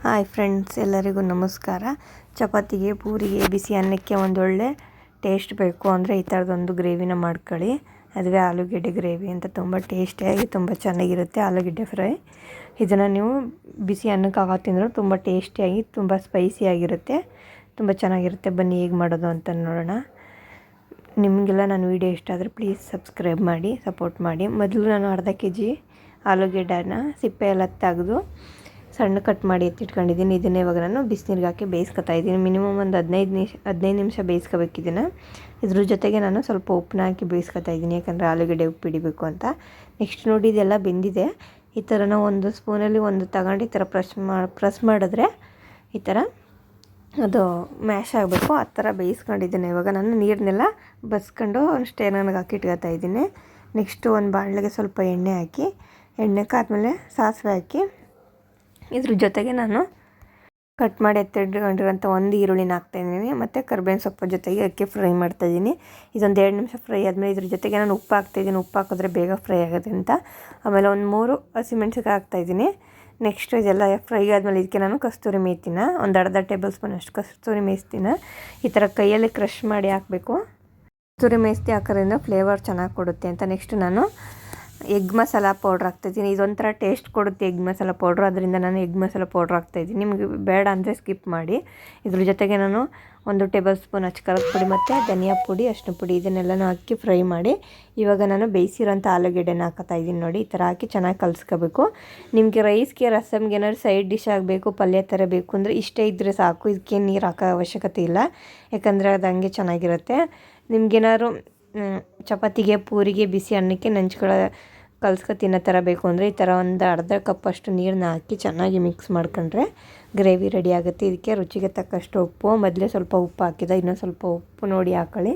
Hi friends, ಎಲ್ಲರಿಗೂ ನಮಸ್ಕಾರ. ಚಪಾತಿಗೆ, ಪೂರಿಗೆ, ಬಿಸಿ ಅನ್ನಕ್ಕೆ ಒಂದೊಳ್ಳೆ ಟೇಸ್ಟ್ ಬೇಕು ಅಂದರೆ ಈ ಥರದೊಂದು ಗ್ರೇವಿನ ಮಾಡ್ಕೊಳ್ಳಿ. ಅದುವೇ ಆಲೂಗೆಡ್ಡೆ ಗ್ರೇವಿ ಅಂತ ತುಂಬ ಟೇಸ್ಟಿಯಾಗಿ ತುಂಬ ಚೆನ್ನಾಗಿರುತ್ತೆ. ಆಲೂಗೆಡ್ಡೆ ಫ್ರೈ ಇದನ್ನು ನೀವು ಬಿಸಿ ಅನ್ನಕ್ಕೆ ಹಾಕಿ ತಿಂದರೂ ತುಂಬ ಟೇಸ್ಟಿಯಾಗಿ ತುಂಬ ಸ್ಪೈಸಿಯಾಗಿರುತ್ತೆ, ತುಂಬ ಚೆನ್ನಾಗಿರುತ್ತೆ. ಬನ್ನಿ ಹೇಗೆ ಮಾಡೋದು ಅಂತ ನೋಡೋಣ. ನಿಮಗೆಲ್ಲ ನನ್ನ ವೀಡಿಯೋ ಇಷ್ಟ ಆದರೆ ಪ್ಲೀಸ್ ಸಬ್ಸ್ಕ್ರೈಬ್ ಮಾಡಿ, ಸಪೋರ್ಟ್ ಮಾಡಿ. ಮೊದಲು ನಾನು ಅರ್ಧ kg ಆಲೂಗೆಡ್ಡೆನ ಸಿಪ್ಪೆ ಎಲ್ಲ ತೆಗೆದು ಸಣ್ಣ ಕಟ್ ಮಾಡಿ ಎತ್ತಿಟ್ಕೊಂಡಿದ್ದೀನಿ. ಇದನ್ನು ಇವಾಗ ನಾನು ಬಿಸಿನೀರಿಗೆ ಹಾಕಿ ಬೇಯಿಸ್ಕೊತಾ ಇದ್ದೀನಿ. ಮಿನಿಮಮ್ ಒಂದು 15 ನಿಮಿಷ ಬೇಯಿಸ್ಕೋಬೇಕು ಇದನ್ನು. ಇದ್ರ ಜೊತೆಗೆ ನಾನು ಸ್ವಲ್ಪ ಉಪ್ಪನ್ನ ಹಾಕಿ ಬೇಯಿಸ್ಕೊತಾ ಇದ್ದೀನಿ, ಯಾಕಂದರೆ ಆಲೂಗೆಡ್ಡೆ ಉಪ್ಪು ಹಿಡಿಬೇಕು ಅಂತ. ನೆಕ್ಸ್ಟ್ ನೋಡಿ, ಇದೆಲ್ಲ ಬೆಂದಿದೆ. ಈ ಥರ ನಾವು ಒಂದು ಸ್ಪೂನಲ್ಲಿ ಒಂದು ತಗೊಂಡು ಈ ಥರ ಪ್ರೆಸ್ ಮಾಡಿದ್ರೆ ಈ ಥರ ಅದು ಮ್ಯಾಶ್ ಆಗಬೇಕು. ಆ ಥರ ಬೇಯಿಸ್ಕೊಂಡಿದ್ದೀನಿ. ಇವಾಗ ನಾನು ನೀರನ್ನೆಲ್ಲ ಬಸ್ಕೊಂಡು ಒಂದು ಸ್ಟೇನರ್ಗೆ ಹಾಕಿ ಇಟ್ಕೊತಾ ಇದ್ದೀನಿ. ನೆಕ್ಸ್ಟು ಒಂದು ಬಾಣಲೆಗೆ ಸ್ವಲ್ಪ ಎಣ್ಣೆ ಹಾಕಿ, ಎಣ್ಣೆ ಕಾದ್ಮೇಲೆ ಸಾಸಿವೆ ಹಾಕಿ, ಇದ್ರ ಜೊತೆಗೆ ನಾನು ಕಟ್ ಮಾಡಿ ಎತ್ತಿಟ್ಕೊಂಡಿರೋಂಥ ಒಂದು ಈರುಳ್ಳಿನ ಹಾಕ್ತಾಯಿದ್ದೀನಿ. ಮತ್ತು ಕರ್ಬೇವಿನ ಸೊಪ್ಪು ಜೊತೆಗೆ ಅಕ್ಕಿ ಫ್ರೈ ಮಾಡ್ತಾಯಿದ್ದೀನಿ. ಇದೊಂದು 2 ನಿಮಿಷ ಫ್ರೈ ಆದಮೇಲೆ ಇದ್ರ ಜೊತೆಗೆ ನಾನು ಉಪ್ಪು ಹಾಕ್ತಾಯಿದ್ದೀನಿ. ಉಪ್ಪು ಹಾಕಿದ್ರೆ ಬೇಗ ಫ್ರೈ ಆಗುತ್ತೆ ಅಂತ. ಆಮೇಲೆ ಒಂದು 3 ಹಸಿಮೆಣ್ಸಿಕಾಯಿ ಹಾಕ್ತಾಯಿದ್ದೀನಿ. ನೆಕ್ಸ್ಟ್ ಇದೆಲ್ಲ ಫ್ರೈ ಆದಮೇಲೆ ಇದಕ್ಕೆ ನಾನು ಕಸ್ತೂರಿ ಮೇಥಿನ ಒಂದು ಅರ್ಧ ಟೇಬಲ್ ಸ್ಪೂನ್ ಅಷ್ಟು ಕಸ್ತೂರಿ ಮೇಥಿನ ಈ ಥರ ಕೈಯಲ್ಲಿ ಕ್ರಷ್ ಮಾಡಿ ಹಾಕಬೇಕು. ಕಸ್ತೂರಿ ಮೇಥಿ ಹಾಕೋದ್ರಿಂದ ಫ್ಲೇವರ್ ಚೆನ್ನಾಗಿ ಕೊಡುತ್ತೆ ಅಂತ. ನೆಕ್ಸ್ಟ್ ನಾನು ಎಗ್ ಮಸಾಲ ಪೌಡ್ರ್ ಹಾಕ್ತಾಯಿದ್ದೀನಿ. ಇದೊಂಥರ ಟೇಸ್ಟ್ ಕೊಡುತ್ತೆ ಎಗ್ ಮಸಾಲ ಪೌಡ್ರು, ಅದರಿಂದ ನಾನು ಎಗ್ ಮಸಾಲ ಪೌಡ್ರ್ ಹಾಕ್ತಾಯಿದ್ದೀನಿ. ನಿಮಗೆ ಬೇಡ ಅಂದರೆ ಸ್ಕಿಪ್ ಮಾಡಿ. ಇದ್ರ ಜೊತೆಗೆ ನಾನು 1 ಟೇಬಲ್ ಸ್ಪೂನ್ ಖಾರದ ಪುಡಿ ಮತ್ತು ಧನಿಯಾ ಪುಡಿ, ಅರಿಶಿನ ಪುಡಿ ಇದನ್ನೆಲ್ಲನೂ ಹಾಕಿ ಫ್ರೈ ಮಾಡಿ ಇವಾಗ ನಾನು ಬೇಯಿಸಿರೋಂಥ ಆಲೂಗೆಡ್ಡೆನ ಹಾಕ್ತಾಯಿದ್ದೀನಿ. ನೋಡಿ, ಈ ಥರ ಹಾಕಿ ಚೆನ್ನಾಗಿ ಕಲಿಸ್ಕೋಬೇಕು. ನಿಮಗೆ ರೈಸ್ಗೆ, ರಸಮ್ಗೆ ಏನಾದ್ರು ಸೈಡ್ ಡಿಶ್ ಆಗಬೇಕು, ಪಲ್ಯ ಥರ ಬೇಕು ಅಂದರೆ ಇಷ್ಟೇ ಇದ್ದರೆ ಸಾಕು. ಇದಕ್ಕೆ ನೀರು ಹಾಕೋ ಅವಶ್ಯಕತೆ ಇಲ್ಲ, ಯಾಕಂದರೆ ಅದು ಹಂಗೆ ಚೆನ್ನಾಗಿರುತ್ತೆ. ನಿಮ್ಗೇನಾದ್ರು ಚಪಾತಿಗೆ, ಪೂರಿಗೆ, ಬಿಸಿ ಅನ್ನಕ್ಕೆ ಕಲ್ಸ್ಕೊ ತಿನ್ನೋ ಥರ ಬೇಕು ಅಂದರೆ ಈ ಥರ ಒಂದು ಅರ್ಧ ಕಪ್ಪಷ್ಟು ನೀರನ್ನ ಹಾಕಿ ಚೆನ್ನಾಗಿ ಮಿಕ್ಸ್ ಮಾಡ್ಕೊಂಡ್ರೆ ಗ್ರೇವಿ ರೆಡಿ ಆಗುತ್ತೆ. ಇದಕ್ಕೆ ರುಚಿಗೆ ತಕ್ಕಷ್ಟು ಉಪ್ಪು, ಮೊದಲೇ ಸ್ವಲ್ಪ ಉಪ್ಪು ಹಾಕಿದ, ಇನ್ನೊಂದು ಸ್ವಲ್ಪ ಉಪ್ಪು ನೋಡಿ ಹಾಕೊಳ್ಳಿ.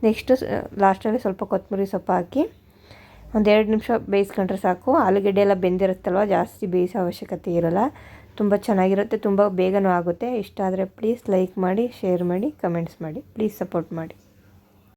ನೆಕ್ಸ್ಟು ಲಾಸ್ಟಲ್ಲಿ ಸ್ವಲ್ಪ ಕೊತ್ತಂಬರಿ ಸೊಪ್ಪು ಹಾಕಿ ಒಂದು 2 ನಿಮಿಷ ಬೇಯಿಸ್ಕೊಂಡ್ರೆ ಸಾಕು. ಆಲೂಗೆಡ್ಡೆ ಎಲ್ಲ ಬೆಂದಿರುತ್ತಲ್ವ, ಜಾಸ್ತಿ ಬೇಯಿಸೋ ಅವಶ್ಯಕತೆ ಇರೋಲ್ಲ. ತುಂಬ ಚೆನ್ನಾಗಿರುತ್ತೆ, ತುಂಬ ಬೇಗನೂ ಆಗುತ್ತೆ. ಇಷ್ಟ ಆದರೆ ಪ್ಲೀಸ್ ಲೈಕ್ ಮಾಡಿ, ಶೇರ್ ಮಾಡಿ, ಕಮೆಂಟ್ಸ್ ಮಾಡಿ, ಪ್ಲೀಸ್ ಸಪೋರ್ಟ್ ಮಾಡಿ.